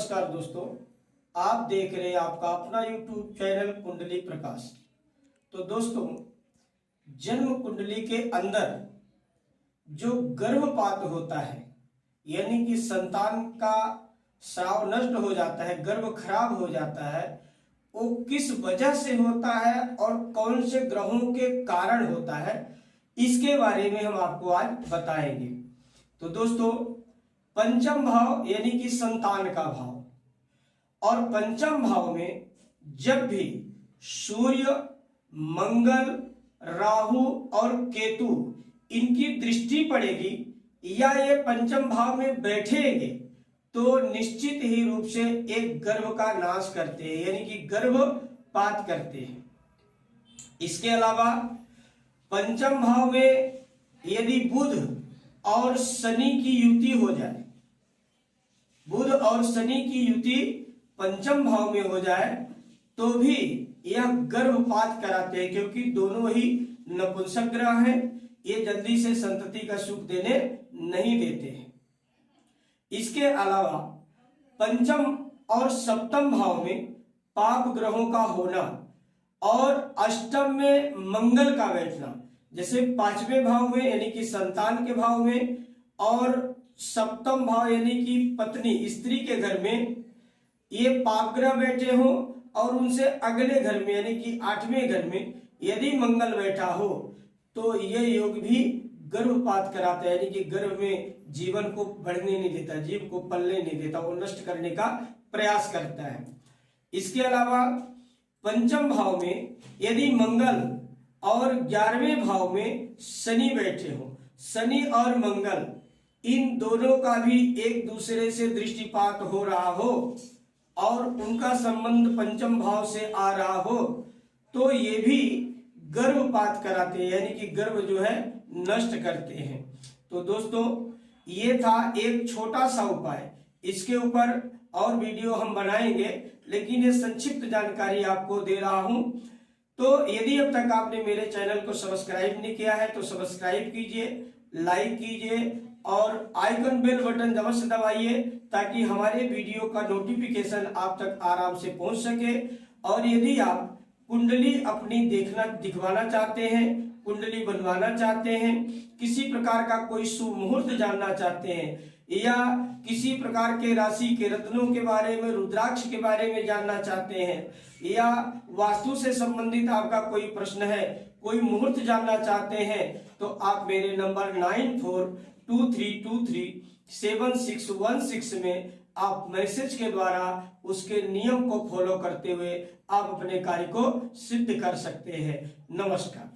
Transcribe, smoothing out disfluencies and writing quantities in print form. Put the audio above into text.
नमस्कार दोस्तों, आप देख रहे हैं आपका अपना YouTube चैनल कुंडली प्रकाश। तो दोस्तों, जन्म कुंडली के अंदर जो गर्भपात होता है यानी कि संतान का स्राव नष्ट हो जाता है, गर्भ खराब हो जाता है, वो किस वजह से होता है और कौन से ग्रहों के कारण होता है, इसके बारे में हम आपको आज बताएंगे। तो दोस्तों, पंचम भाव यानी कि संतान का भाव और पंचम भाव में जब भी सूर्य, मंगल, राहु और केतु इनकी दृष्टि पड़ेगी या ये पंचम भाव में बैठेंगे तो निश्चित ही रूप से एक गर्भ का नाश करते हैं यानी कि गर्भपात करते हैं। इसके अलावा पंचम भाव में यदि बुध और शनि की युति हो जाए, बुध और शनि की युति पंचम भाव में हो जाए तो भी यह गर्भपात कराते हैं, क्योंकि दोनों ही नपुंसक ग्रह हैं, ये जल्दी से संतति का सुख देने नहीं देते हैं। इसके अलावा पंचम और सप्तम भाव में पाप ग्रहों का होना और अष्टम में मंगल का बैठना, जैसे पांचवें भाव में यानी कि संतान के भाव में और सप्तम भाव यानी कि पत्नी स्त्री के घर में ये पाप ग्रह बैठे हो और उनसे अगले घर में यानी कि आठवें घर में यदि मंगल बैठा हो तो ये योग भी गर्भपात कराता है, यानी कि गर्भ में जीवन को बढ़ने नहीं देता, जीव को पलने नहीं देता, वो नष्ट करने का प्रयास करता है। इसके अलावा पंचम भाव में यदि मंगल और 11वें भाव में शनि बैठे हो, शनि और मंगल इन दोनों का भी एक दूसरे से दृष्टिपात हो रहा हो और उनका संबंध पंचम भाव से आ रहा हो तो ये भी गर्भपात कराते हैं, यानी कि गर्भ जो है नष्ट करते हैं। तो दोस्तों, ये था एक छोटा सा उपाय, इसके ऊपर और वीडियो हम बनाएंगे, लेकिन ये संक्षिप्त जानकारी आपको दे रहा हूं। तो यदि अब तक आपने मेरे चैनल को सब्सक्राइब नहीं किया है तो सब्सक्राइब कीजिए, लाइक कीजिए और आइकन बेल बटन अवश्य दबाइए ताकि हमारे वीडियो का नोटिफिकेशन आप तक आराम से पहुंच सके। और यदि आप कुंडली अपनी दिखवाना चाहते हैं, कुंडली बनवाना चाहते हैं, किसी प्रकार का कोई शुभ मुहूर्त जानना चाहते हैं या किसी प्रकार के राशि के रत्नों के बारे में, रुद्राक्ष के बारे में जानना चाहते हैं या वास्तु से संबंधित आपका कोई प्रश्न है, कोई मुहूर्त जानना चाहते हैं तो आप मेरे नंबर 9423237616 में आप मैसेज के द्वारा उसके नियम को फॉलो करते हुए आप अपने कार्य को सिद्ध कर सकते हैं। नमस्कार।